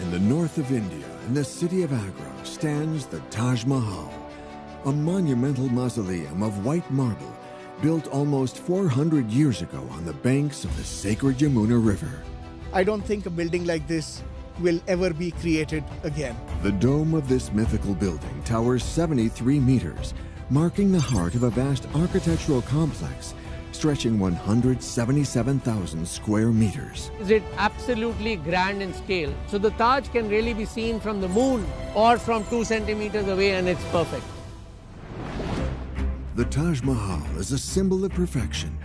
In the north of India, in the city of Agra, stands the Taj Mahal, a monumental mausoleum of white marble built almost 400 years ago on the banks of the sacred Yamuna River. I don't think a building like this will ever be created again. The dome of this mythical building towers 73 meters, marking the heart of a vast architectural complex stretching 177,000 square meters. It absolutely grand in scale. So the Taj can really be seen from the moon or from 2 centimeters away, and it's perfect. The Taj Mahal is a symbol of perfection.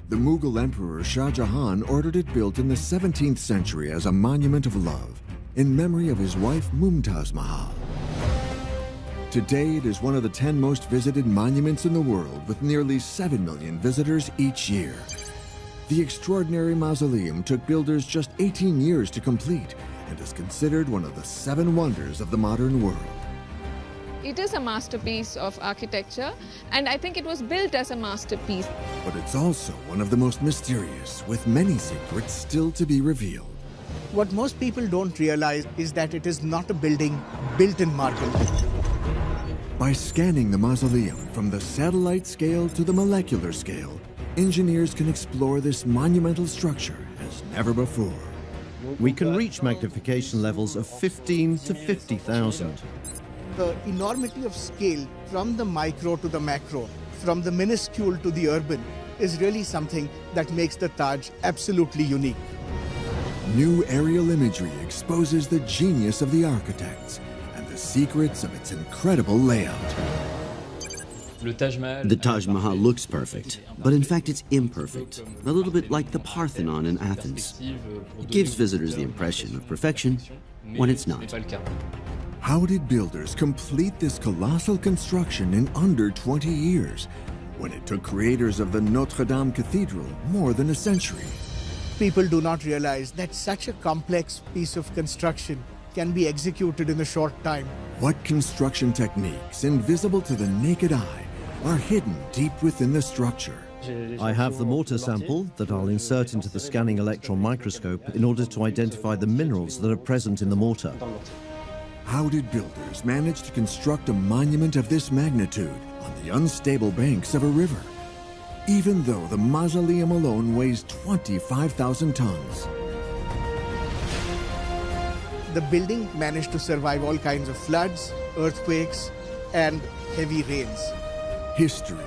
The Mughal Emperor Shah Jahan ordered it built in the 17th century as a monument of love, in memory of his wife Mumtaz Mahal. Today, it is one of the 10 most visited monuments in the world, with nearly 7 million visitors each year. The extraordinary mausoleum took builders just 18 years to complete and is considered one of the 7 wonders of the modern world. It is a masterpiece of architecture, and I think it was built as a masterpiece. But it's also one of the most mysterious, with many secrets still to be revealed. What most people don't realize is that it is not a building built in marble. By scanning the mausoleum from the satellite scale to the molecular scale, engineers can explore this monumental structure as never before. We can reach magnification levels of 15 to 50,000. The enormity of scale from the micro to the macro, from the minuscule to the urban, is really something that makes the Taj absolutely unique. New aerial imagery exposes the genius of the architects and the secrets of its incredible layout. The Taj Mahal looks perfect, but in fact it's imperfect, a little bit like the Parthenon in Athens. It gives visitors the impression of perfection when it's not. How did builders complete this colossal construction in under 20 years, when it took creators of the Notre Dame Cathedral more than a century? People do not realize that such a complex piece of construction can be executed in a short time. What construction techniques, invisible to the naked eye, are hidden deep within the structure? I have the mortar sample that I'll insert into the scanning electron microscope in order to identify the minerals that are present in the mortar. How did builders manage to construct a monument of this magnitude on the unstable banks of a river, even though the mausoleum alone weighs 25,000 tons? The building managed to survive all kinds of floods, earthquakes, and heavy rains. History,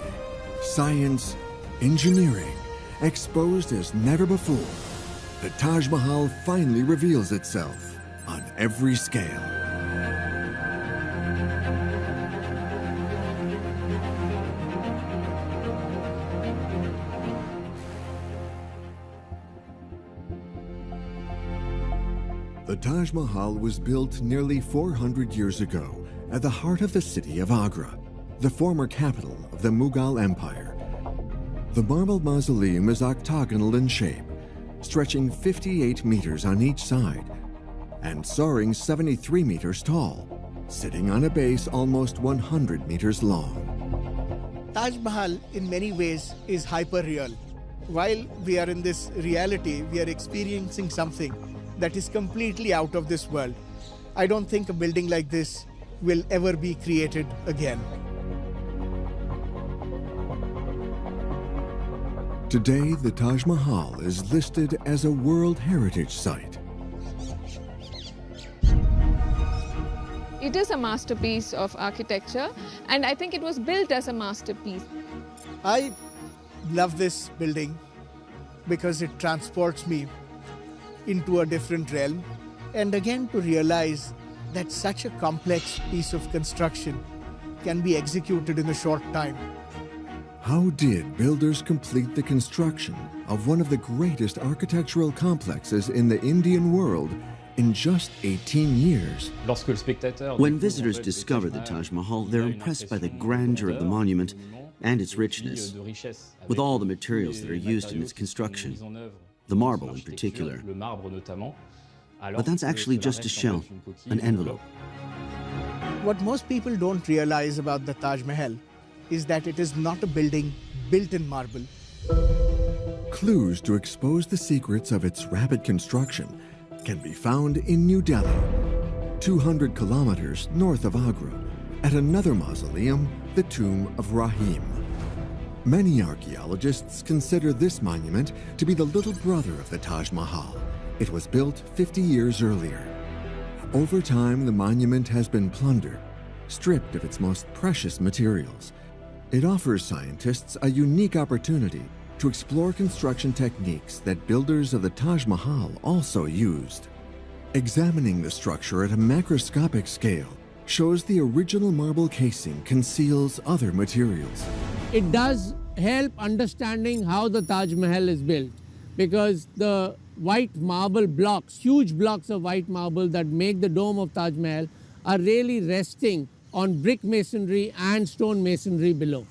science, engineering, exposed as never before, the Taj Mahal finally reveals itself on every scale. The Taj Mahal was built nearly 400 years ago at the heart of the city of Agra, the former capital of the Mughal Empire. The marble mausoleum is octagonal in shape, stretching 58 meters on each side and soaring 73 meters tall, sitting on a base almost 100 meters long. Taj Mahal, in many ways, is hyper-real. While we are in this reality, we are experiencing something that is completely out of this world. I don't think a building like this will ever be created again. Today, the Taj Mahal is listed as a World Heritage Site. It is a masterpiece of architecture, and I think it was built as a masterpiece. I love this building because it transports me into a different realm, and again to realize that such a complex piece of construction can be executed in a short time. How did builders complete the construction of one of the greatest architectural complexes in the Indian world in just 18 years? When visitors discover the Taj Mahal, they're impressed by the grandeur of the monument and its richness, with all the materials that are used in its construction, the marble in particular. But that's actually just a shell, an envelope. What most people don't realize about the Taj Mahal is that it is not a building built in marble. Clues to expose the secrets of its rapid construction can be found in New Delhi, 200 kilometers north of Agra, at another mausoleum, the tomb of Rahim. Many archaeologists consider this monument to be the little brother of the Taj Mahal. It was built 50 years earlier. Over time, the monument has been plundered, stripped of its most precious materials. It offers scientists a unique opportunity to explore construction techniques that builders of the Taj Mahal also used. Examining the structure at a macroscopic scale shows the original marble casing conceals other materials. It does help understanding how the Taj Mahal is built, because the white marble blocks, huge blocks of white marble that make the dome of Taj Mahal, are really resting on brick masonry and stone masonry below.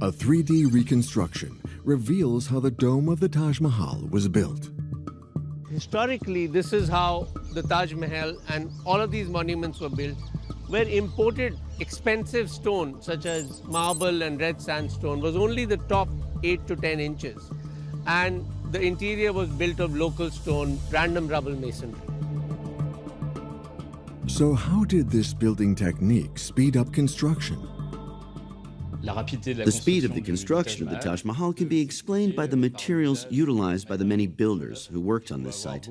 A 3D reconstruction reveals how the dome of the Taj Mahal was built. Historically, this is how the Taj Mahal and all of these monuments were built, where imported expensive stone such as marble and red sandstone was only the top 8 to 10 inches, and the interior was built of local stone, random rubble masonry. So how did this building technique speed up construction? The speed of the construction of the Taj Mahal can be explained by the materials utilized by the many builders who worked on this site.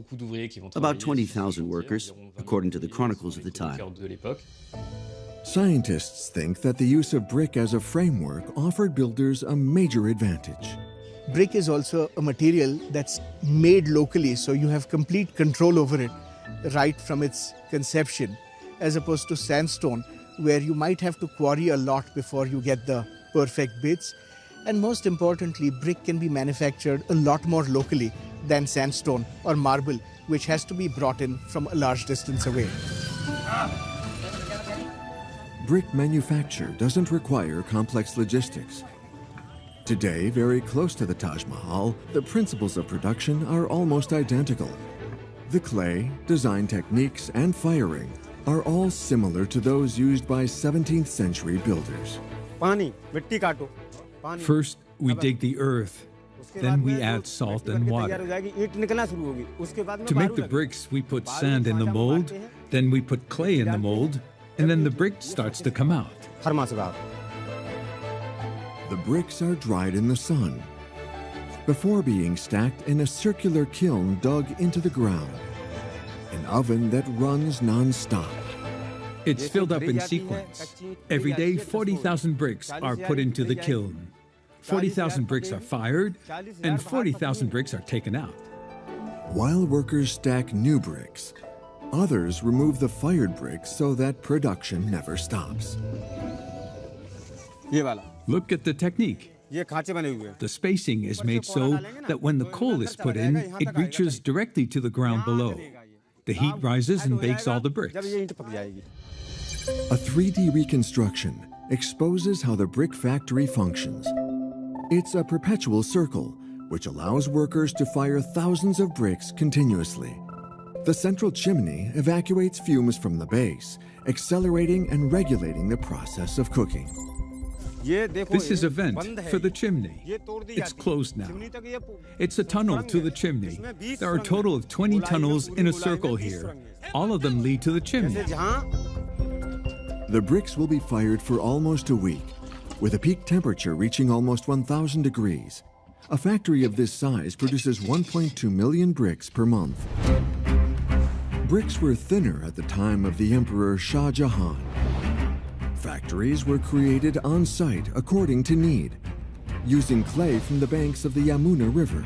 About 20,000 workers, according to the chronicles of the time. Scientists think that the use of brick as a framework offered builders a major advantage. Brick is also a material that's made locally, so you have complete control over it right from its conception, as opposed to sandstone, where you might have to quarry a lot before you get the perfect bits. And most importantly, brick can be manufactured a lot more locally than sandstone or marble, which has to be brought in from a large distance away. Brick manufacture doesn't require complex logistics. Today, very close to the Taj Mahal, the principles of production are almost identical. The clay, design techniques, and firing are all similar to those used by 17th century builders. First, we dig the earth. Then we add salt and water. To make the bricks, we put sand in the mold, then we put clay in the mold, and then the brick starts to come out. The bricks are dried in the sun before being stacked in a circular kiln dug into the ground, an oven that runs non-stop. It's filled up in sequence. Every day, 40,000 bricks are put into the kiln. 40,000 bricks are fired, and 40,000 bricks are taken out. While workers stack new bricks, others remove the fired bricks so that production never stops. Look at the technique. The spacing is made so that when the coal is put in, it reaches directly to the ground below. The heat rises and bakes all the bricks. A 3D reconstruction exposes how the brick factory functions. It's a perpetual circle, which allows workers to fire thousands of bricks continuously. The central chimney evacuates fumes from the base, accelerating and regulating the process of cooking. This is a vent for the chimney. It's closed now. It's a tunnel to the chimney. There are a total of 20 tunnels in a circle here. All of them lead to the chimney. The bricks will be fired for almost a week, with a peak temperature reaching almost 1,000 degrees. A factory of this size produces 1.2 million bricks per month. Bricks were thinner at the time of the Emperor Shah Jahan. Factories were created on site according to need, using clay from the banks of the Yamuna River.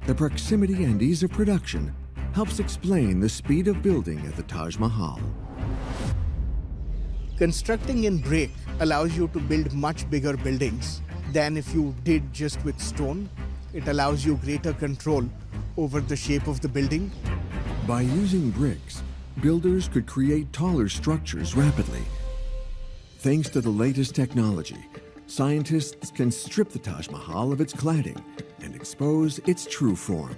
The proximity and ease of production helps explain the speed of building at the Taj Mahal. Constructing in brick allows you to build much bigger buildings than if you did just with stone. It allows you greater control over the shape of the building. By using bricks, builders could create taller structures rapidly. Thanks to the latest technology, scientists can strip the Taj Mahal of its cladding and expose its true form,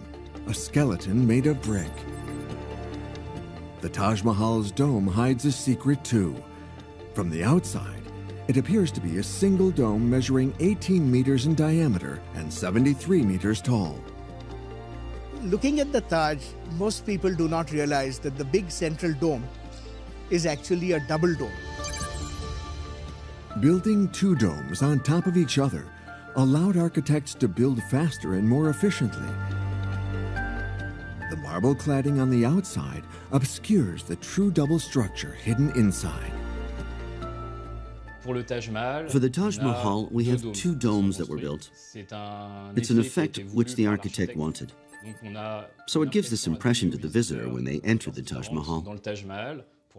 a skeleton made of brick. The Taj Mahal's dome hides a secret too. From the outside, it appears to be a single dome measuring 18 meters in diameter and 73 meters tall. looking at the Taj, most people do not realize that the big central dome is actually a double dome. Building two domes on top of each other allowed architects to build faster and more efficiently. The marble cladding on the outside obscures the true double structure hidden inside. For the Taj Mahal, we have two domes that were built. It's an effect which the architect wanted. So it gives this impression to the visitor when they enter the Taj Mahal.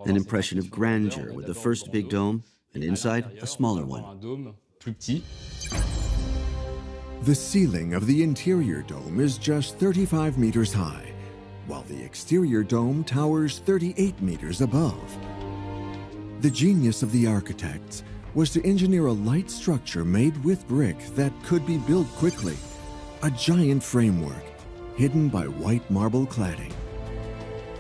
An impression of grandeur with the first big dome, and inside a smaller one. The ceiling of the interior dome is just 35 meters high, while the exterior dome towers 38 meters above. The genius of the architects was to engineer a light structure made with brick that could be built quickly, a giant framework hidden by white marble cladding.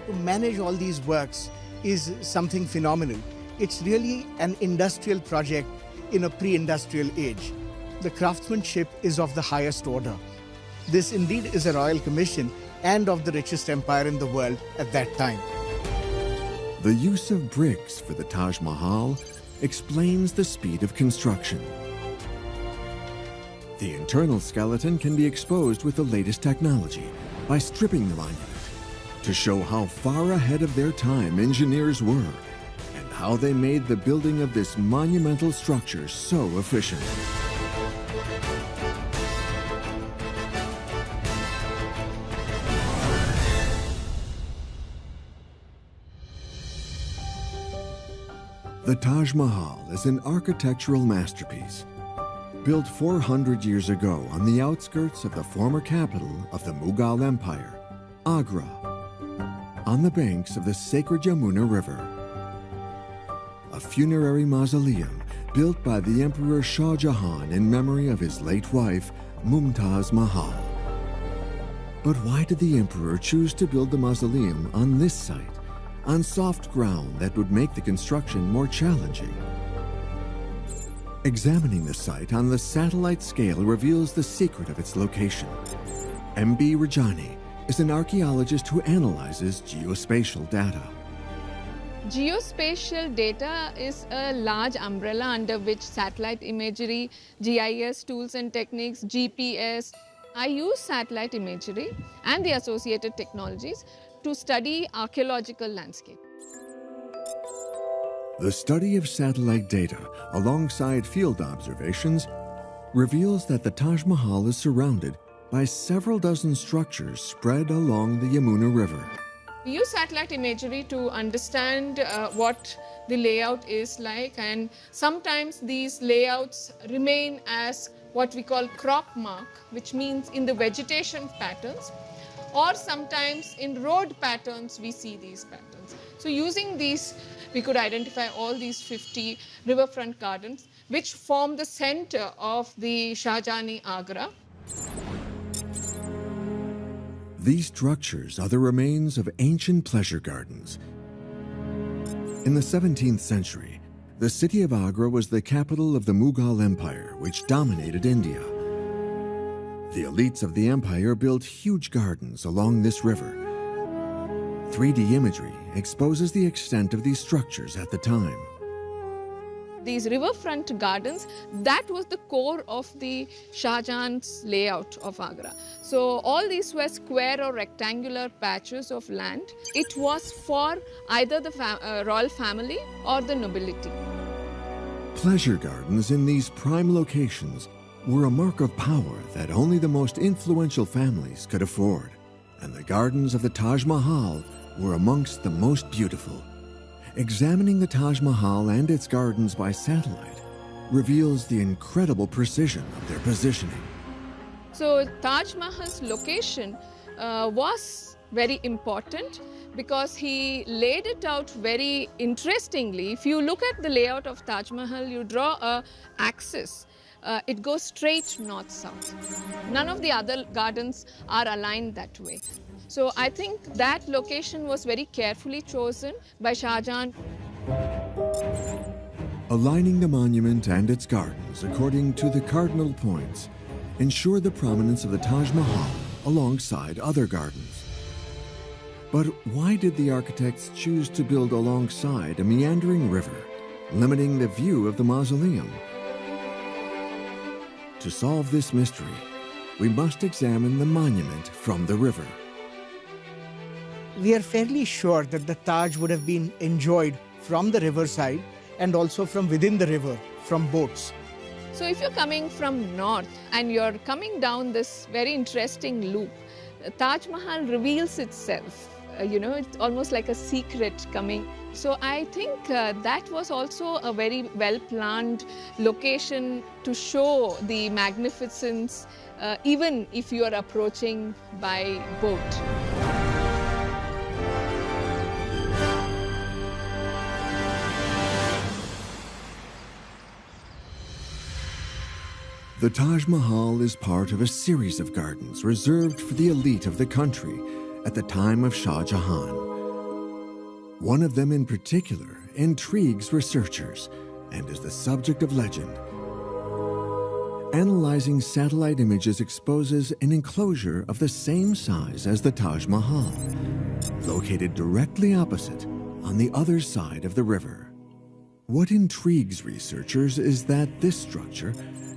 To manage all these works is something phenomenal. It's really an industrial project in a pre-industrial age. The craftsmanship is of the highest order. This indeed is a royal commission and of the richest empire in the world at that time. The use of bricks for the Taj Mahal explains the speed of construction. The internal skeleton can be exposed with the latest technology by stripping the monument to show how far ahead of their time engineers were and how they made the building of this monumental structure so efficient. The Taj Mahal is an architectural masterpiece. Built 400 years ago on the outskirts of the former capital of the Mughal Empire, Agra, on the banks of the sacred Yamuna River. A funerary mausoleum built by the Emperor Shah Jahan in memory of his late wife, Mumtaz Mahal. But why did the emperor choose to build the mausoleum on this site, on soft ground that would make the construction more challenging? Examining the site on the satellite scale reveals the secret of its location. M.B. Rajani is an archaeologist who analyzes geospatial data. Geospatial data is a large umbrella under which satellite imagery, GIS tools and techniques, GPS. I use satellite imagery and the associated technologies to study archaeological landscape. The study of satellite data alongside field observations reveals that the Taj Mahal is surrounded by several dozen structures spread along the Yamuna River. We use satellite imagery to understand what the layout is like, and sometimes these layouts remain as what we call crop mark, which means in the vegetation patterns, or sometimes in road patterns we see these patterns. So using these, we could identify all these 50 riverfront gardens which form the center of the Shahjahani Agra. These structures are the remains of ancient pleasure gardens. In the 17th century, the city of Agra was the capital of the Mughal Empire, which dominated India. The elites of the empire built huge gardens along this river. 3D imagery exposes the extent of these structures at the time. These riverfront gardens, that was the core of the Shah Jahan's layout of Agra. So all these were square or rectangular patches of land. It was for either the royal family or the nobility. Pleasure gardens in these prime locations were a mark of power that only the most influential families could afford. And the gardens of the Taj Mahal were amongst the most beautiful. Examining the Taj Mahal and its gardens by satellite reveals the incredible precision of their positioning. So Taj Mahal's location was very important because he laid it out very interestingly. If you look at the layout of Taj Mahal, you draw an axis. It goes straight north-south. None of the other gardens are aligned that way. So I think that location was very carefully chosen by Shah Jahan. Aligning the monument and its gardens according to the cardinal points ensure the prominence of the Taj Mahal alongside other gardens. But why did the architects choose to build alongside a meandering river, limiting the view of the mausoleum? To solve this mystery, we must examine the monument from the river. We are fairly sure that the Taj would have been enjoyed from the riverside and also from within the river, from boats. So if you're coming from north and you're coming down this very interesting loop, Taj Mahal reveals itself. It's almost like a secret coming. So I think that was also a very well-planned location to show the magnificence, even if you are approaching by boat. The Taj Mahal is part of a series of gardens reserved for the elite of the country at the time of Shah Jahan. One of them in particular intrigues researchers and is the subject of legend. Analyzing satellite images exposes an enclosure of the same size as the Taj Mahal, located directly opposite on the other side of the river. What intrigues researchers is that this structure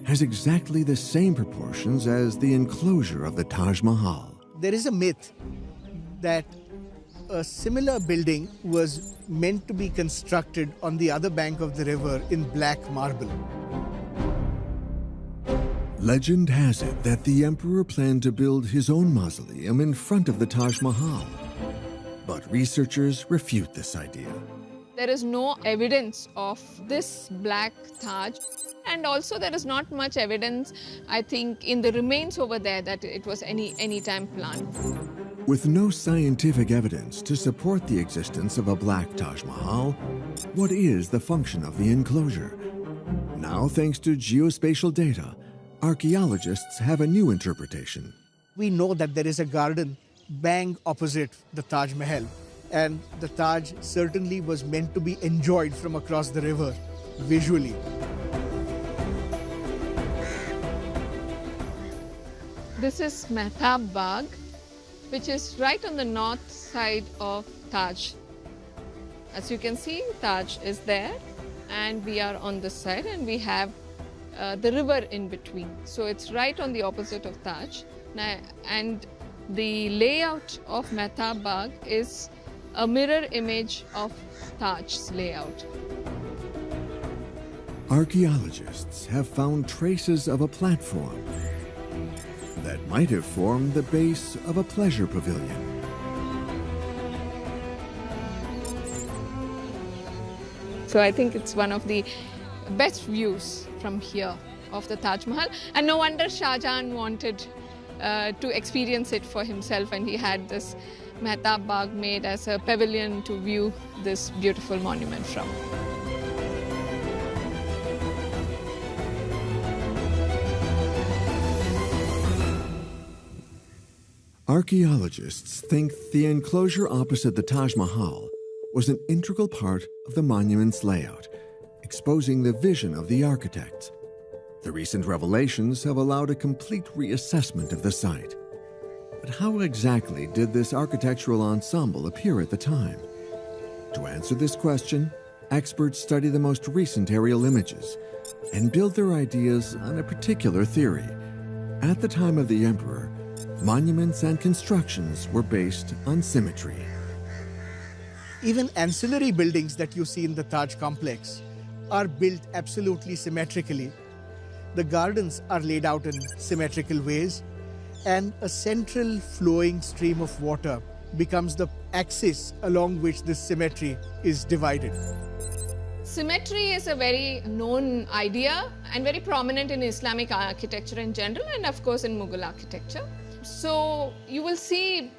has exactly the same proportions as the enclosure of the Taj Mahal. There is a myth that a similar building was meant to be constructed on the other bank of the river in black marble. Legend has it that the emperor planned to build his own mausoleum in front of the Taj Mahal, but researchers refute this idea. There is no evidence of this black Taj. And also there is not much evidence, I think, in the remains over there that it was any time planned. With no scientific evidence to support the existence of a black Taj Mahal, what is the function of the enclosure? Now, thanks to geospatial data, archaeologists have a new interpretation. We know that there is a garden bang opposite the Taj Mahal, and the Taj certainly was meant to be enjoyed from across the river, visually. This is Mehtab Bagh, which is right on the north side of Taj. As you can see, Taj is there and we are on this side and we have the river in between. So it's right on the opposite of Taj. And the layout of Mehtab Bagh is a mirror image of Taj's layout. Archaeologists have found traces of a platform that might have formed the base of a pleasure pavilion. So I think it's one of the best views from here of the Taj Mahal. And no wonder Shah Jahan wanted to experience it for himself, and he had this Mehtab Bagh made as a pavilion to view this beautiful monument from. Archaeologists think the enclosure opposite the Taj Mahal was an integral part of the monument's layout, exposing the vision of the architects. The recent revelations have allowed a complete reassessment of the site. But how exactly did this architectural ensemble appear at the time? To answer this question, experts study the most recent aerial images and build their ideas on a particular theory. At the time of the emperor, monuments and constructions were based on symmetry. Even ancillary buildings that you see in the Taj complex are built absolutely symmetrically. The gardens are laid out in symmetrical ways, and a central flowing stream of water becomes the axis along which this symmetry is divided. Symmetry is a very known idea and very prominent in Islamic architecture in general, and of course in Mughal architecture. So you will see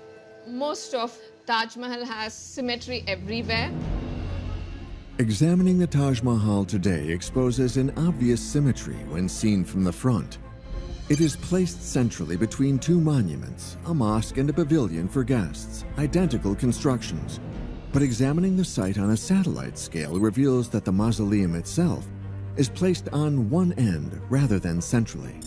most of Taj Mahal has symmetry everywhere. Examining the Taj Mahal today exposes an obvious symmetry when seen from the front. It is placed centrally between two monuments, a mosque and a pavilion for guests, identical constructions. But examining the site on a satellite scale reveals that the mausoleum itself is placed on one end rather than centrally.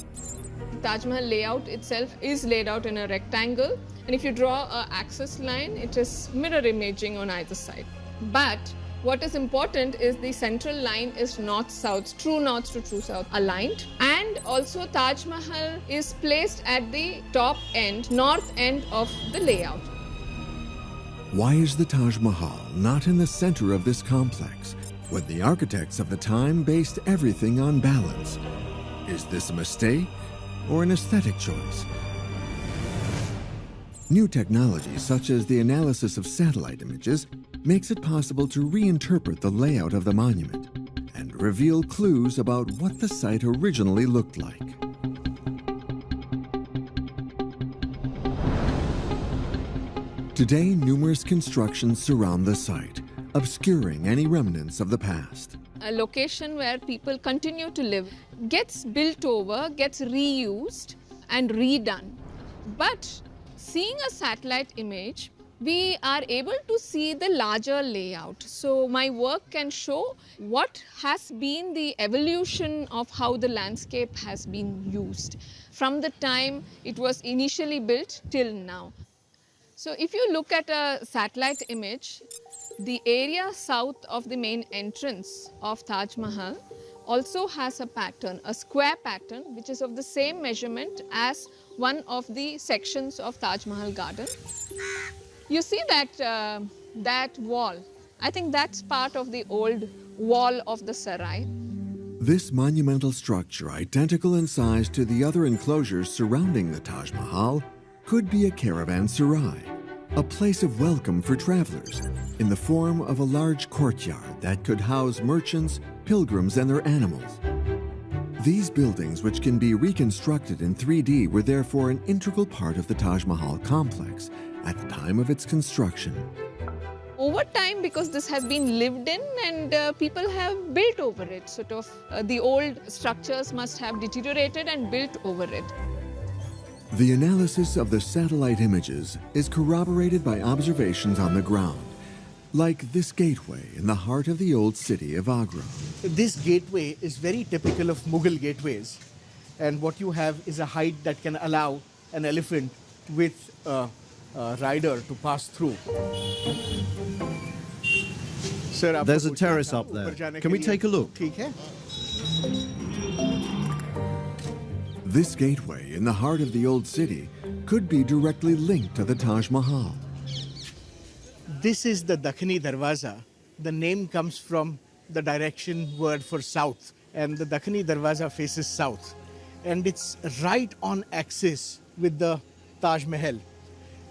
Taj Mahal layout itself is laid out in a rectangle, and if you draw an axis line, it is mirror imaging on either side. But what is important is the central line is north-south, true north to true south aligned, and also Taj Mahal is placed at the top end, north end of the layout. Why is the Taj Mahal not in the center of this complex when the architects of the time based everything on balance? Is this a mistake or an aesthetic choice? New technology such as the analysis of satellite images makes it possible to reinterpret the layout of the monument and reveal clues about what the site originally looked like. Today, numerous constructions surround the site, obscuring any remnants of the past. A location where people continue to live gets built over, gets reused and redone. But seeing a satellite image, we are able to see the larger layout. So my work can show what has been the evolution of how the landscape has been used from the time it was initially built till now. So if you look at a satellite image, the area south of the main entrance of Taj Mahal also has a pattern, a square pattern, which is of the same measurement as one of the sections of Taj Mahal garden. You see that, that wall, I think that's part of the old wall of the Sarai. This monumental structure, identical in size to the other enclosures surrounding the Taj Mahal, could be a caravanserai, a place of welcome for travelers, in the form of a large courtyard that could house merchants, pilgrims, and their animals. These buildings, which can be reconstructed in 3D, were therefore an integral part of the Taj Mahal complex at the time of its construction. Over time, because this has been lived in and people have built over it, sort of the old structures must have deteriorated and built over it. The analysis of the satellite images is corroborated by observations on the ground, like this gateway in the heart of the old city of Agra. This gateway is very typical of Mughal gateways, and what you have is a height that can allow an elephant with a rider to pass through. Sir, there's a terrace up there. Can we take a look? This gateway in the heart of the old city could be directly linked to the Taj Mahal. This is the Dakhini Darwaza. The name comes from the direction word for south, and the Dakhini Darwaza faces south. And it's right on axis with the Taj Mahal.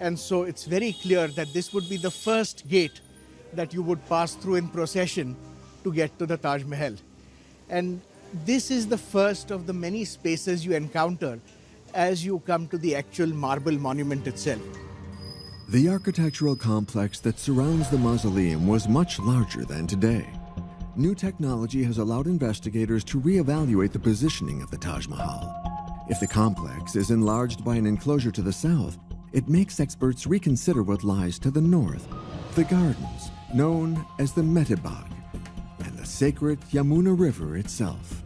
And so it's very clear that this would be the first gate that you would pass through in procession to get to the Taj Mahal. And this is the first of the many spaces you encounter as you come to the actual marble monument itself. The architectural complex that surrounds the mausoleum was much larger than today. New technology has allowed investigators to reevaluate the positioning of the Taj Mahal. If the complex is enlarged by an enclosure to the south, it makes experts reconsider what lies to the north, the gardens, known as the Metibagh, and the sacred Yamuna River itself.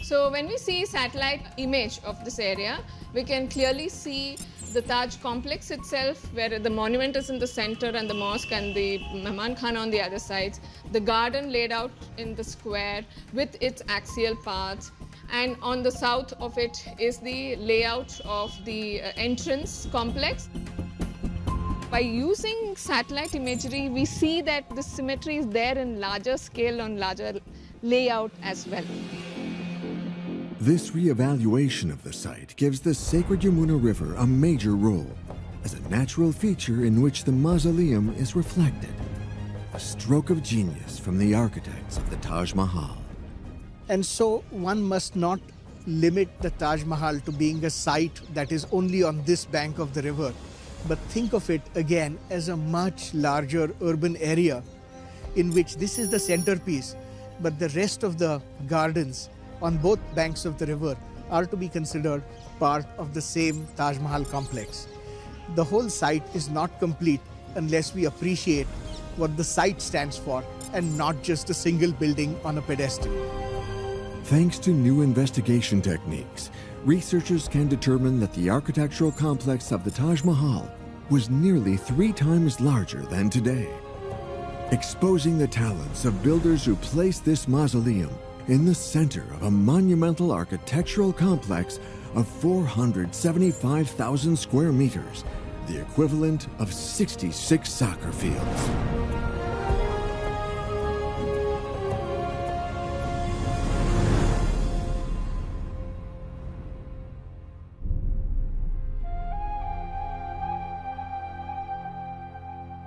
So when we see satellite image of this area, we can clearly see the Taj complex itself, where the monument is in the center and the mosque and the Mehman Khana on the other sides, the garden laid out in the square with its axial paths, and on the south of it is the layout of the entrance complex. By using satellite imagery, we see that the symmetry is there in larger scale on larger layout as well. This re-evaluation of the site gives the sacred Yamuna River a major role as a natural feature in which the mausoleum is reflected. A stroke of genius from the architects of the Taj Mahal. And so one must not limit the Taj Mahal to being a site that is only on this bank of the river, but think of it again as a much larger urban area in which this is the centerpiece, but the rest of the gardens on both banks of the river are to be considered part of the same Taj Mahal complex. The whole site is not complete unless we appreciate what the site stands for and not just a single building on a pedestal. Thanks to new investigation techniques, researchers can determine that the architectural complex of the Taj Mahal was nearly 3 times larger than today, exposing the talents of builders who placed this mausoleum in the center of a monumental architectural complex of 475,000 square meters, the equivalent of 66 soccer fields.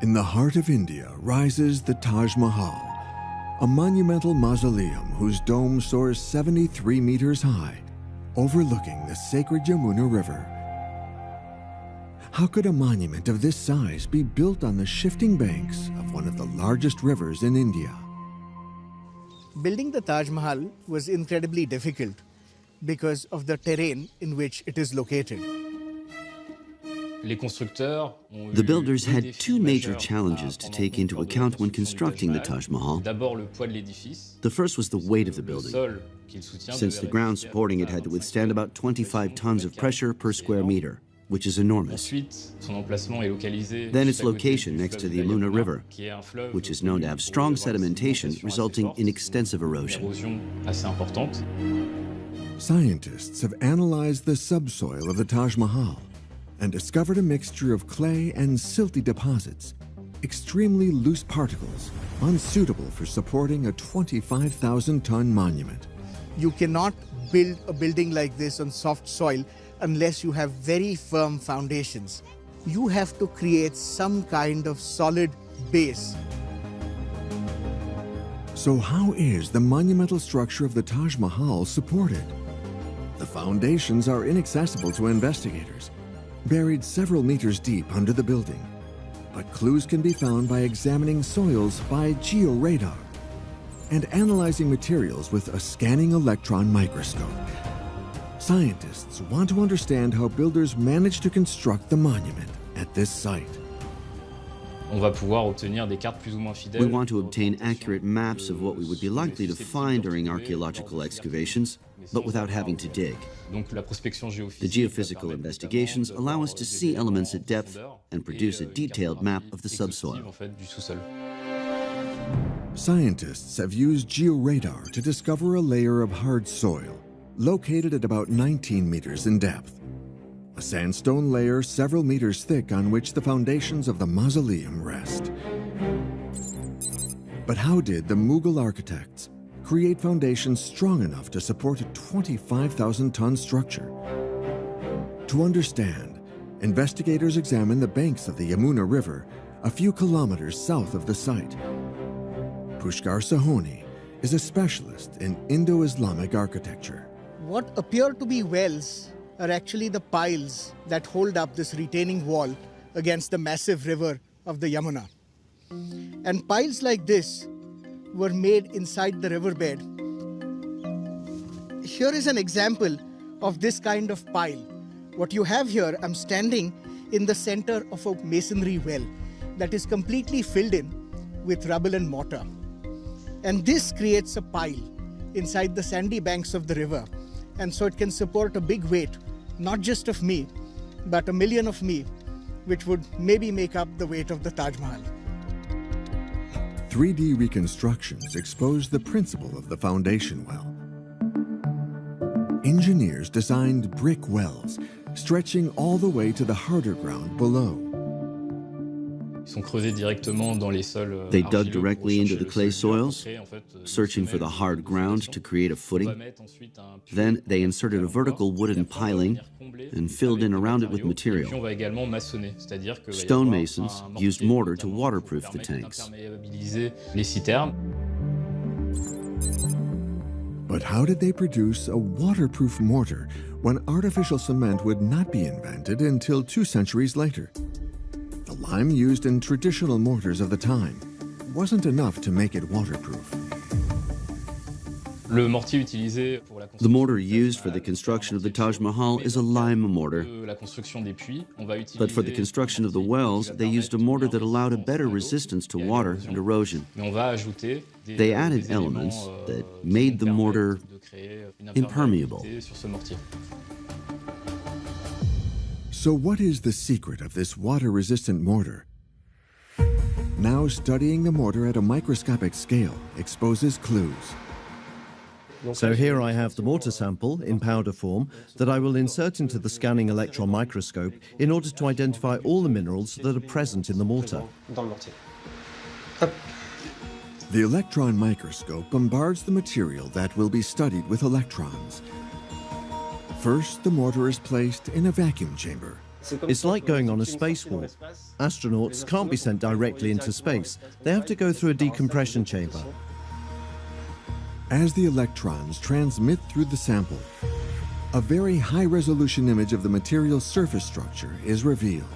In the heart of India rises the Taj Mahal, a monumental mausoleum whose dome soars 73 meters high, overlooking the sacred Yamuna River. How could a monument of this size be built on the shifting banks of one of the largest rivers in India? Building the Taj Mahal was incredibly difficult because of the terrain in which it is located. The builders had 2 major challenges to take into account when constructing the Taj Mahal. The first was the weight of the building, since the ground supporting it had to withstand about 25 tons of pressure per square meter, which is enormous. Then its location next to the Yamuna River, which is known to have strong sedimentation resulting in extensive erosion. Scientists have analyzed the subsoil of the Taj Mahal and discovered a mixture of clay and silty deposits, extremely loose particles, unsuitable for supporting a 25,000-ton monument. You cannot build a building like this on soft soil unless you have very firm foundations. You have to create some kind of solid base. So how is the monumental structure of the Taj Mahal supported? The foundations are inaccessible to investigators, buried several meters deep under the building. But clues can be found by examining soils by georadar and analyzing materials with a scanning electron microscope. Scientists want to understand how builders managed to construct the monument at this site. We want to obtain accurate maps of what we would be likely to find during archaeological excavations, but without having to dig. The geophysical investigations allow us to see elements at depth and produce a detailed map of the subsoil. Scientists have used georadar to discover a layer of hard soil located at about 19 meters in depth. A sandstone layer several meters thick on which the foundations of the mausoleum rest. But how did the Mughal architects create foundations strong enough to support a 25,000-ton structure? To understand, investigators examine the banks of the Yamuna River a few kilometers south of the site. Pushkar Sahoni is a specialist in Indo-Islamic architecture. What appear to be wells are actually the piles that hold up this retaining wall against the massive river of the Yamuna. And piles like this were made inside the riverbed. Here is an example of this kind of pile. What you have here, I'm standing in the center of a masonry well that is completely filled in with rubble and mortar. And this creates a pile inside the sandy banks of the river. And so it can support a big weight, not just of me, but 1 million of me, which would maybe make up the weight of the Taj Mahal. 3D reconstructions expose the principle of the foundation well. Engineers designed brick wells, stretching all the way to the harder ground below. They dug directly into the clay soils, searching for the hard ground to create a footing. Then they inserted a vertical wooden piling and filled in around it with material. Stonemasons used mortar to waterproof the tanks. But how did they produce a waterproof mortar when artificial cement would not be invented until 2 centuries later? The lime used in traditional mortars of the time wasn't enough to make it waterproof. The mortar used for the construction of the Taj Mahal is a lime mortar. But for the construction of the wells, they used a mortar that allowed a better resistance to water and erosion. They added elements that made the mortar impermeable. So what is the secret of this water-resistant mortar? Now studying the mortar at a microscopic scale exposes clues. So here I have the mortar sample in powder form that I will insert into the scanning electron microscope in order to identify all the minerals that are present in the mortar. The electron microscope bombards the material that will be studied with electrons. First, the mortar is placed in a vacuum chamber. It's like going on a spacewalk. Astronauts can't be sent directly into space. They have to go through a decompression chamber. As the electrons transmit through the sample, a very high-resolution image of the material's surface structure is revealed.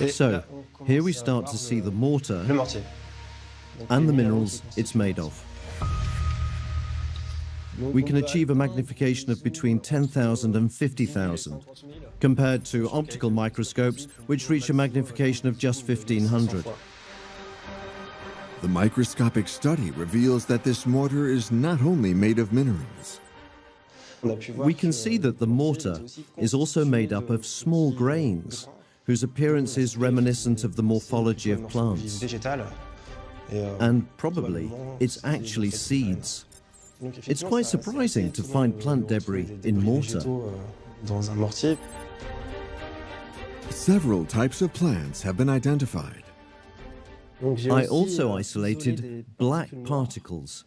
So, here we start to see the mortar and the minerals it's made of. We can achieve a magnification of between 10,000 and 50,000, compared to optical microscopes, which reach a magnification of just 1,500. The microscopic study reveals that this mortar is not only made of minerals. We can see that the mortar is also made up of small grains, whose appearance is reminiscent of the morphology of plants. And probably, it's actually seeds. It's quite surprising to find plant debris in mortar. Several types of plants have been identified. I also isolated black particles.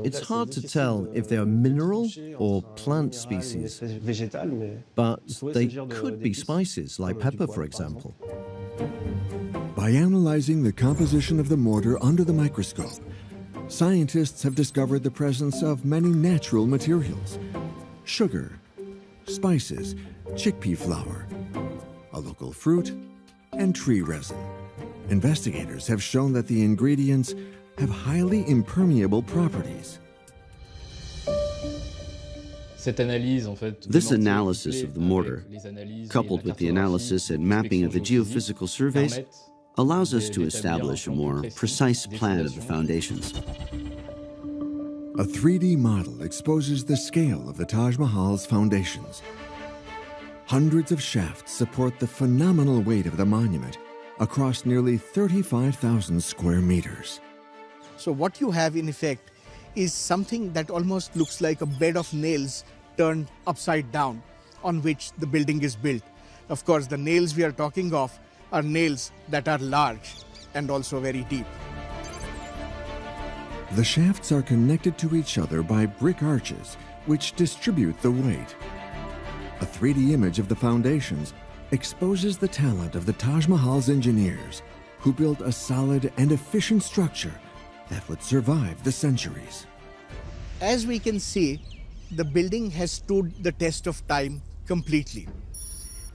It's hard to tell if they are mineral or plant species, but they could be spices, like pepper, for example. By analyzing the composition of the mortar under the microscope, scientists have discovered the presence of many natural materials: sugar, spices, chickpea flour, a local fruit, and tree resin. Investigators have shown that the ingredients have highly impermeable properties. This analysis of the mortar, coupled with the analysis and mapping of the geophysical surveys, allows us to establish a more precise plan of the foundations. A 3D model exposes the scale of the Taj Mahal's foundations. Hundreds of shafts support the phenomenal weight of the monument across nearly 35,000 square meters. So what you have in effect is something that almost looks like a bed of nails turned upside down on which the building is built. Of course, the nails we are talking of are nails that are large and also very deep. The shafts are connected to each other by brick arches, which distribute the weight. A 3D image of the foundations exposes the talent of the Taj Mahal's engineers, who built a solid and efficient structure that would survive the centuries. As we can see, the building has stood the test of time completely.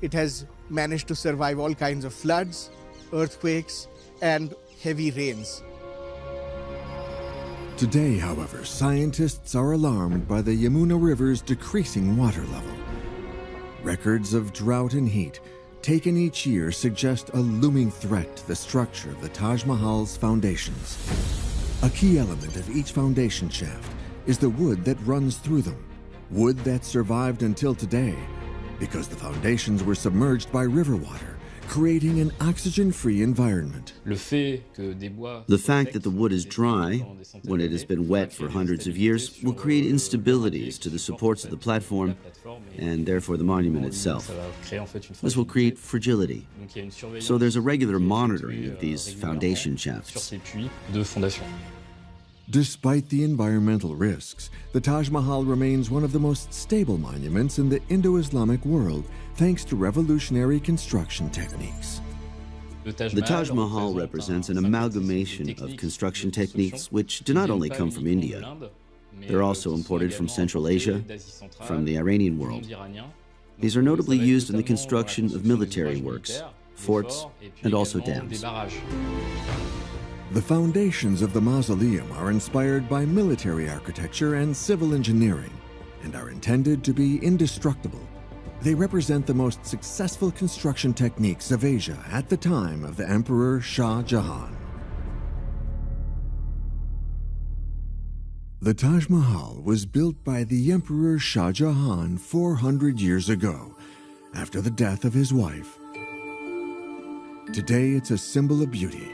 It has managed to survive all kinds of floods, earthquakes, and heavy rains. Today, however, scientists are alarmed by the Yamuna River's decreasing water level. Records of drought and heat taken each year suggest a looming threat to the structure of the Taj Mahal's foundations. A key element of each foundation shaft is the wood that runs through them, wood that survived until today because the foundations were submerged by river water, creating an oxygen-free environment. The fact that the wood is dry, when it has been wet for hundreds of years, will create instabilities to the supports of the platform and therefore the monument itself. This will create fragility. So there's a regular monitoring of these foundation shafts. Despite the environmental risks, the Taj Mahal remains one of the most stable monuments in the Indo-Islamic world, thanks to revolutionary construction techniques. The Taj Mahal represents an amalgamation of construction techniques which do not only come from India. They're also imported from Central Asia, from the Iranian world. These are notably used in the construction of military works, forts, and also dams. The foundations of the mausoleum are inspired by military architecture and civil engineering and are intended to be indestructible. They represent the most successful construction techniques of Asia at the time of the Emperor Shah Jahan. The Taj Mahal was built by the Emperor Shah Jahan 400 years ago after the death of his wife. Today, it's a symbol of beauty.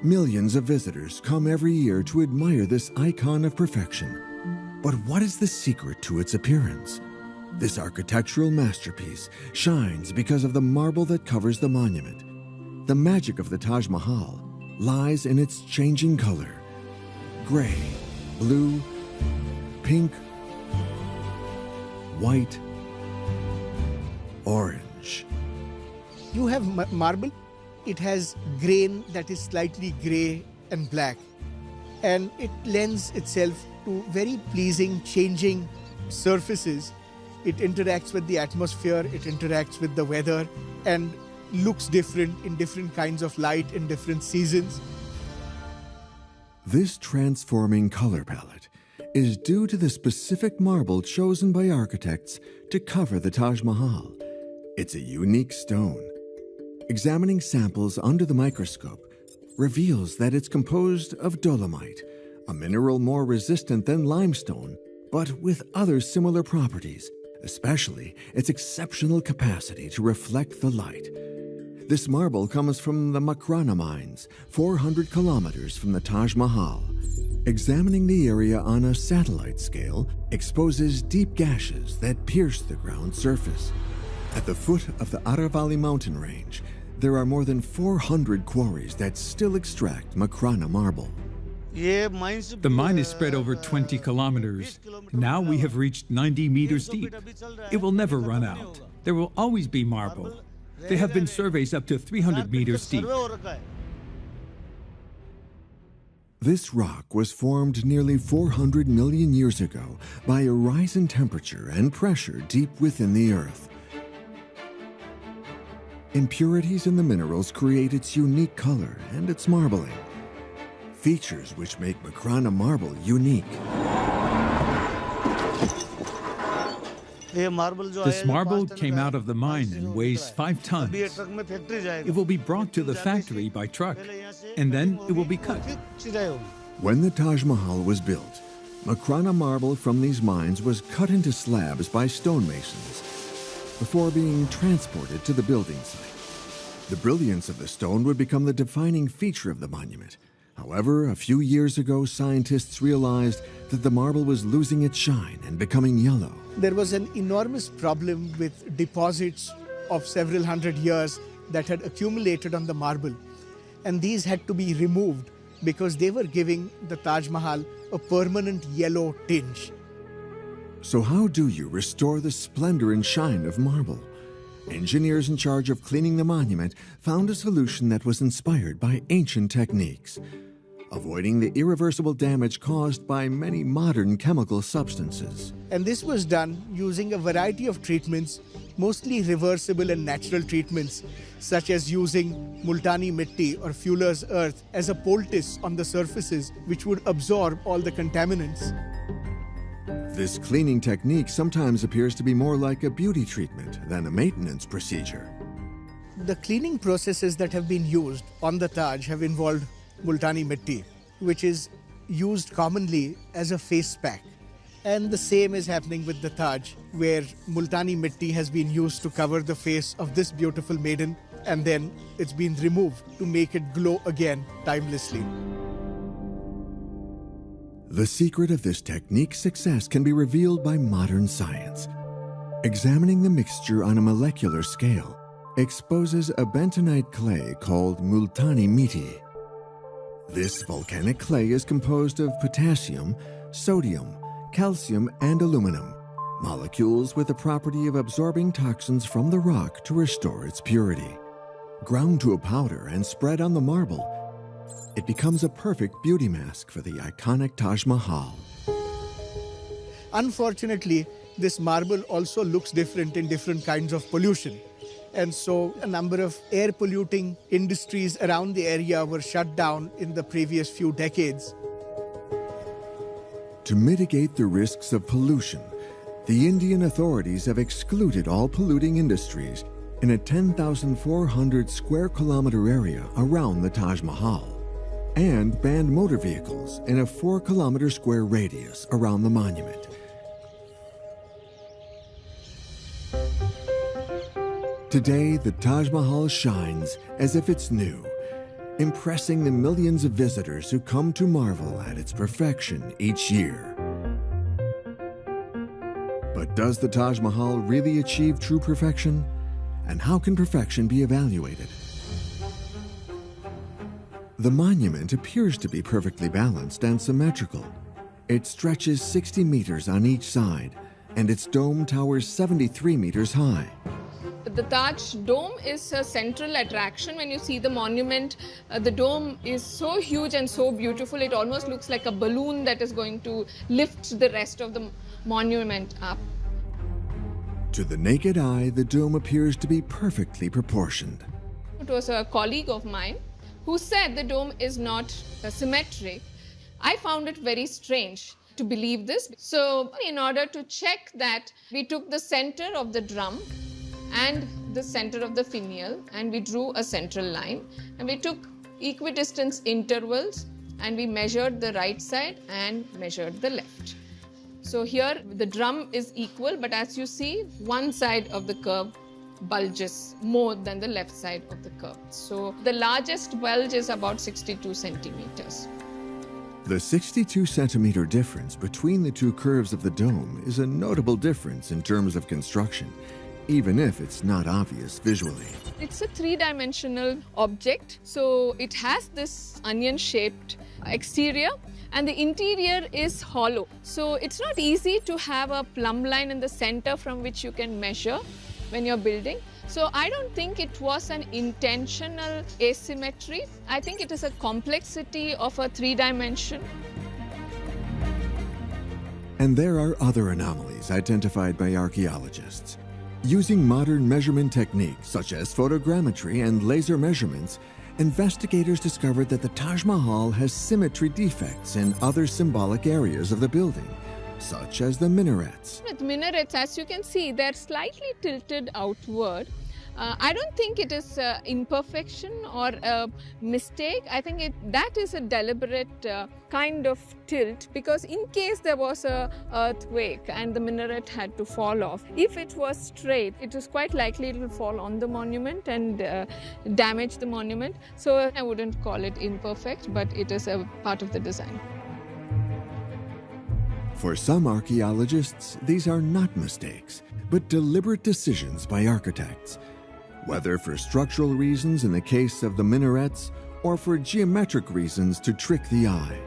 Millions of visitors come every year to admire this icon of perfection. But what is the secret to its appearance? This architectural masterpiece shines because of the marble that covers the monument. The magic of the Taj Mahal lies in its changing color: gray, blue, pink, white, orange. You have marble. It has grain that is slightly gray and black, and it lends itself to very pleasing changing surfaces. It interacts with the atmosphere, it interacts with the weather, and looks different in different kinds of light in different seasons. This transforming color palette is due to the specific marble chosen by architects to cover the Taj Mahal. It's a unique stone. Examining samples under the microscope reveals that it's composed of dolomite, a mineral more resistant than limestone, but with other similar properties, especially its exceptional capacity to reflect the light. This marble comes from the Makrana mines, 400 kilometers from the Taj Mahal. Examining the area on a satellite scale exposes deep gashes that pierce the ground surface. At the foot of the Aravalli mountain range, there are more than 400 quarries that still extract Makrana marble. The mine is spread over 20 kilometers. Now we have reached 90 meters deep. It will never run out. There will always be marble. There have been surveys up to 300 meters deep. This rock was formed nearly 400 million years ago by a rise in temperature and pressure deep within the earth. Impurities in the minerals create its unique color and its marbling, features which make Makrana marble unique. This marble came out of the mine and weighs 5 tons. It will be brought to the factory by truck, and then it will be cut. When the Taj Mahal was built, Makrana marble from these mines was cut into slabs by stonemasons before being transported to the building site. The brilliance of the stone would become the defining feature of the monument. However, a few years ago, scientists realized that the marble was losing its shine and becoming yellow. There was an enormous problem with deposits of several hundred years that had accumulated on the marble, and these had to be removed because they were giving the Taj Mahal a permanent yellow tinge. So how do you restore the splendor and shine of marble? Engineers in charge of cleaning the monument found a solution that was inspired by ancient techniques, avoiding the irreversible damage caused by many modern chemical substances. And this was done using a variety of treatments, mostly reversible and natural treatments, such as using multani mitti or fuller's earth as a poultice on the surfaces, which would absorb all the contaminants. This cleaning technique sometimes appears to be more like a beauty treatment than a maintenance procedure. The cleaning processes that have been used on the Taj have involved multani mitti, which is used commonly as a face pack. And the same is happening with the Taj, where multani mitti has been used to cover the face of this beautiful maiden, and then it's been removed to make it glow again timelessly. The secret of this technique's success can be revealed by modern science. Examining the mixture on a molecular scale exposes a bentonite clay called multani mitti. This volcanic clay is composed of potassium, sodium, calcium, and aluminum, molecules with the property of absorbing toxins from the rock to restore its purity. Ground to a powder and spread on the marble, it becomes a perfect beauty mask for the iconic Taj Mahal. Unfortunately, this marble also looks different in different kinds of pollution. And so a number of air polluting industries around the area were shut down in the previous few decades. To mitigate the risks of pollution, the Indian authorities have excluded all polluting industries in a 10,400 square kilometer area around the Taj Mahal, and banned motor vehicles in a 4-kilometer square radius around the monument. Today, the Taj Mahal shines as if it's new, impressing the millions of visitors who come to marvel at its perfection each year. But does the Taj Mahal really achieve true perfection? And how can perfection be evaluated? The monument appears to be perfectly balanced and symmetrical. It stretches 60 meters on each side, and its dome towers 73 meters high. The Taj dome is a central attraction. When you see the monument, the dome is so huge and so beautiful, it almost looks like a balloon that is going to lift the rest of the monument up. To the naked eye, the dome appears to be perfectly proportioned. It was a colleague of mine who said the dome is not symmetric. I found it very strange to believe this. So in order to check that, we took the center of the drum and the center of the finial, and we drew a central line, and we took equidistant intervals, and we measured the right side and measured the left. So here the drum is equal, but as you see, one side of the curve bulges more than the left side of the curve. So the largest bulge is about 62 centimeters. The 62 centimeter difference between the two curves of the dome is a notable difference in terms of construction, even if it's not obvious visually. It's a three-dimensional object, so it has this onion-shaped exterior, and the interior is hollow. So it's not easy to have a plumb line in the center from which you can measure when you're building. So I don't think it was an intentional asymmetry. I think it is a complexity of a three-dimension. And there are other anomalies identified by archaeologists. Using modern measurement techniques such as photogrammetry and laser measurements, investigators discovered that the Taj Mahal has symmetry defects in other symbolic areas of the building, such as the minarets. With minarets, as you can see, they're slightly tilted outward. I don't think it is imperfection or a mistake. I think that is a deliberate kind of tilt, because in case there was an earthquake and the minaret had to fall off, if it was straight, it is quite likely it will fall on the monument and damage the monument. So I wouldn't call it imperfect, but it is a part of the design. For some archaeologists, these are not mistakes, but deliberate decisions by architects, whether for structural reasons in the case of the minarets or for geometric reasons to trick the eye.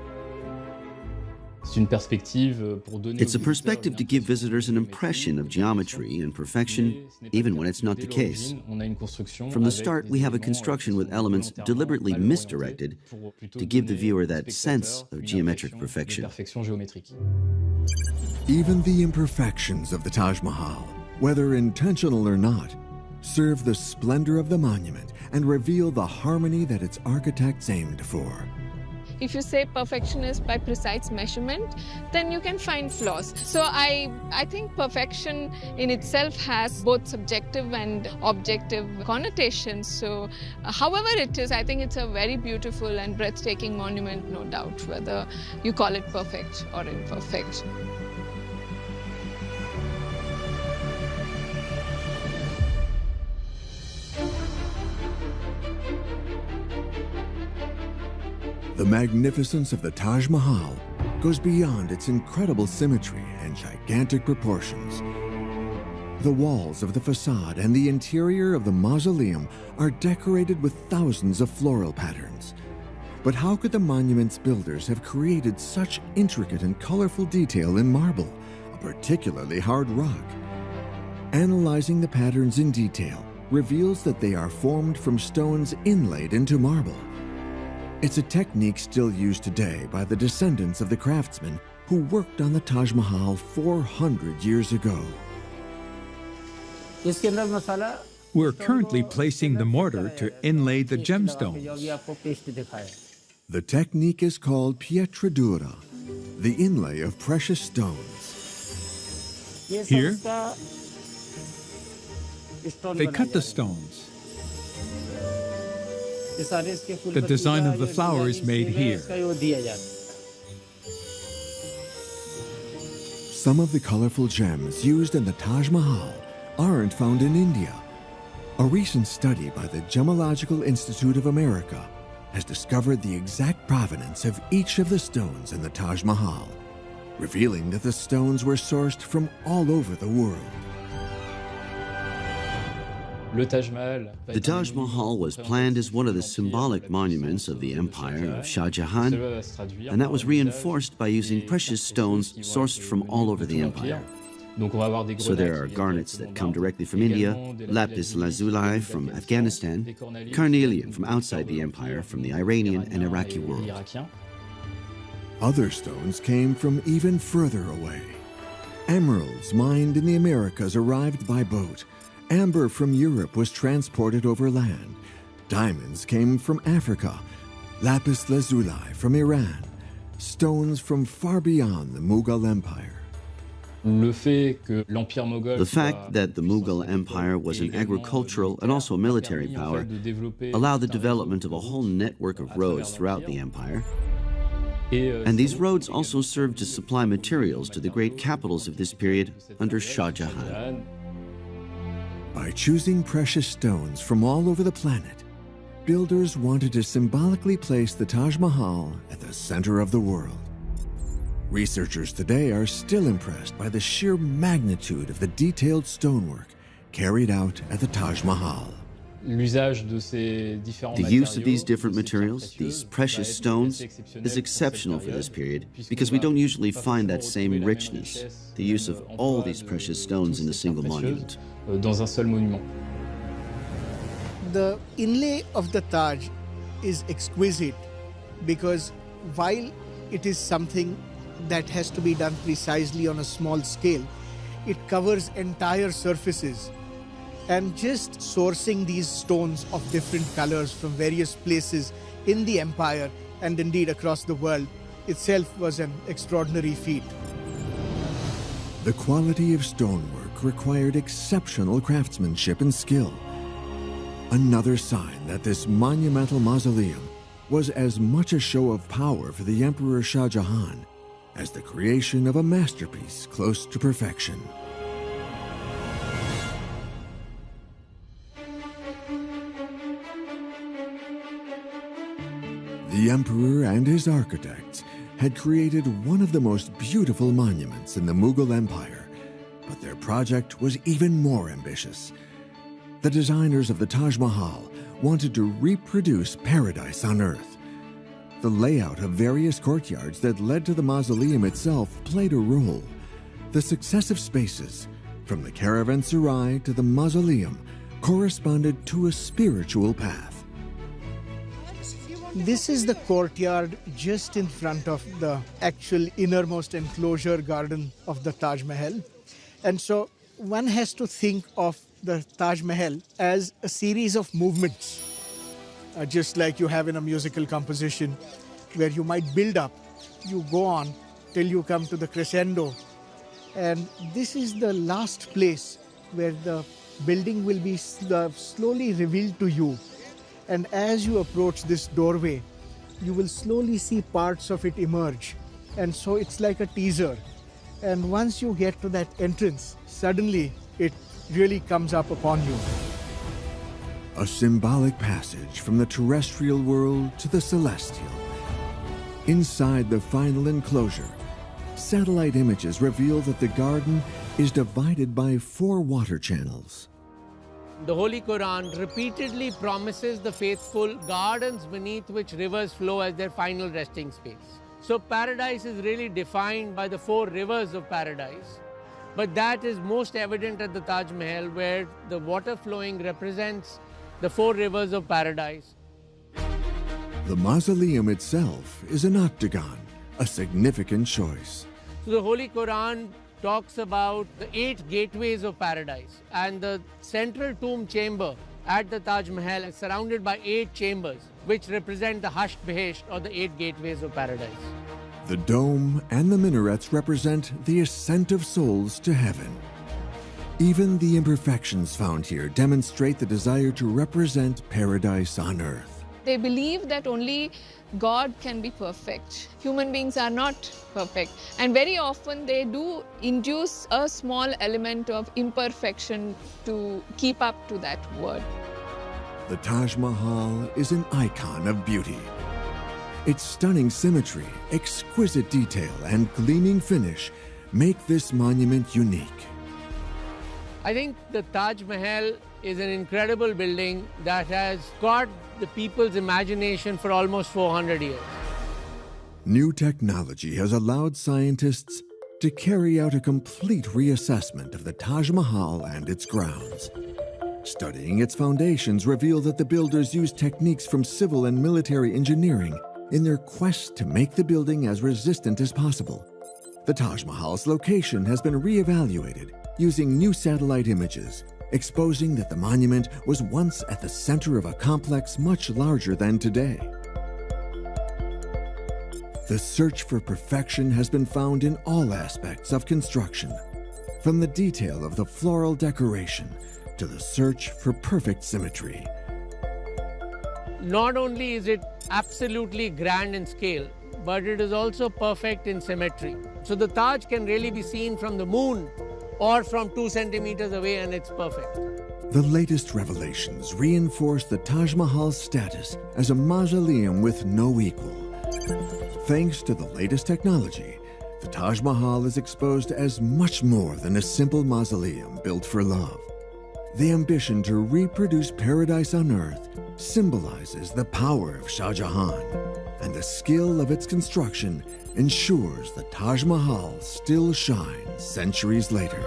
It's a perspective to give visitors an impression of geometry and perfection, even when it's not the case. From the start, we have a construction with elements deliberately misdirected to give the viewer that sense of geometric perfection. Even the imperfections of the Taj Mahal, whether intentional or not, serve the splendor of the monument and reveal the harmony that its architects aimed for. If you say perfection is by precise measurement, then you can find flaws. So I think perfection in itself has both subjective and objective connotations. So however it is, I think it's a very beautiful and breathtaking monument, no doubt, whether you call it perfect or imperfect. The magnificence of the Taj Mahal goes beyond its incredible symmetry and gigantic proportions. The walls of the facade and the interior of the mausoleum are decorated with thousands of floral patterns. But how could the monument's builders have created such intricate and colorful detail in marble, a particularly hard rock? Analyzing the patterns in detail reveals that they are formed from stones inlaid into marble. It's a technique still used today by the descendants of the craftsmen who worked on the Taj Mahal 400 years ago. We're currently placing the mortar to inlay the gemstones. The technique is called pietratura, the inlay of precious stones. Here, they cut the stones. The design of the flower is made here. Some of the colorful gems used in the Taj Mahal aren't found in India. A recent study by the Gemological Institute of America has discovered the exact provenance of each of the stones in the Taj Mahal, revealing that the stones were sourced from all over the world. The Taj Mahal was planned as one of the symbolic monuments of the empire of Shah Jahan, and that was reinforced by using precious stones sourced from all over the empire. So there are garnets that come directly from India, lapis lazuli from Afghanistan, carnelian from outside the empire, from the Iranian and Iraqi world. Other stones came from even further away. Emeralds mined in the Americas arrived by boat. Amber from Europe was transported over land. Diamonds came from Africa. Lapis lazuli from Iran. Stones from far beyond the Mughal Empire. The fact that the Mughal Empire was an agricultural and also a military power allowed the development of a whole network of roads throughout the empire. And these roads also served to supply materials to the great capitals of this period under Shah Jahan. By choosing precious stones from all over the planet, builders wanted to symbolically place the Taj Mahal at the center of the world. Researchers today are still impressed by the sheer magnitude of the detailed stonework carried out at the Taj Mahal. The use of these different materials, these precious stones, is exceptional for this period because we don't usually find that same richness, the use of all these precious stones in a single monument. The inlay of the Taj is exquisite because while it is something that has to be done precisely on a small scale, it covers entire surfaces. And just sourcing these stones of different colors from various places in the empire and indeed across the world itself was an extraordinary feat. The quality of stonework required exceptional craftsmanship and skill. Another sign that this monumental mausoleum was as much a show of power for the Emperor Shah Jahan as the creation of a masterpiece close to perfection. The emperor and his architects had created one of the most beautiful monuments in the Mughal Empire, but their project was even more ambitious. The designers of the Taj Mahal wanted to reproduce paradise on earth. The layout of various courtyards that led to the mausoleum itself played a role. The successive spaces, from the caravanserai to the mausoleum, corresponded to a spiritual path. This is the courtyard just in front of the actual innermost enclosure garden of the Taj Mahal. And so one has to think of the Taj Mahal as a series of movements, just like you have in a musical composition, where you might build up, you go on till you come to the crescendo. And this is the last place where the building will be slowly revealed to you. And as you approach this doorway, you will slowly see parts of it emerge. And so it's like a teaser. And once you get to that entrance, suddenly it really comes up upon you. A symbolic passage from the terrestrial world to the celestial. Inside the final enclosure, satellite images reveal that the garden is divided by 4 water channels. The Holy Quran repeatedly promises the faithful gardens beneath which rivers flow as their final resting space. So paradise is really defined by the 4 rivers of paradise. But that is most evident at the Taj Mahal, where the water flowing represents the 4 rivers of paradise. The mausoleum itself is an octagon, a significant choice. So the Holy Quran talks about the 8 gateways of paradise, and the central tomb chamber at the Taj Mahal is surrounded by 8 chambers, which represent the Hasht Behesht, or the 8 gateways of paradise. The dome and the minarets represent the ascent of souls to heaven. Even the imperfections found here demonstrate the desire to represent paradise on earth. They believe that only God can be perfect. Human beings are not perfect. And very often they do induce a small element of imperfection to keep up to that word. The Taj Mahal is an icon of beauty. Its stunning symmetry, exquisite detail, and gleaming finish make this monument unique. I think the Taj Mahal is an incredible building that has caught the people's imagination for almost 400 years. New technology has allowed scientists to carry out a complete reassessment of the Taj Mahal and its grounds. Studying its foundations revealed that the builders used techniques from civil and military engineering in their quest to make the building as resistant as possible. The Taj Mahal's location has been re-evaluated using new satellite images, exposing that the monument was once at the center of a complex much larger than today. The search for perfection has been found in all aspects of construction, from the detail of the floral decoration to the search for perfect symmetry. Not only is it absolutely grand in scale, but it is also perfect in symmetry. So the Taj can really be seen from the moon or from 2 centimeters away, and it's perfect. The latest revelations reinforce the Taj Mahal's status as a mausoleum with no equal. Thanks to the latest technology, the Taj Mahal is exposed as much more than a simple mausoleum built for love. The ambition to reproduce paradise on earth symbolizes the power of Shah Jahan, and the skill of its construction ensures the Taj Mahal still shines centuries later.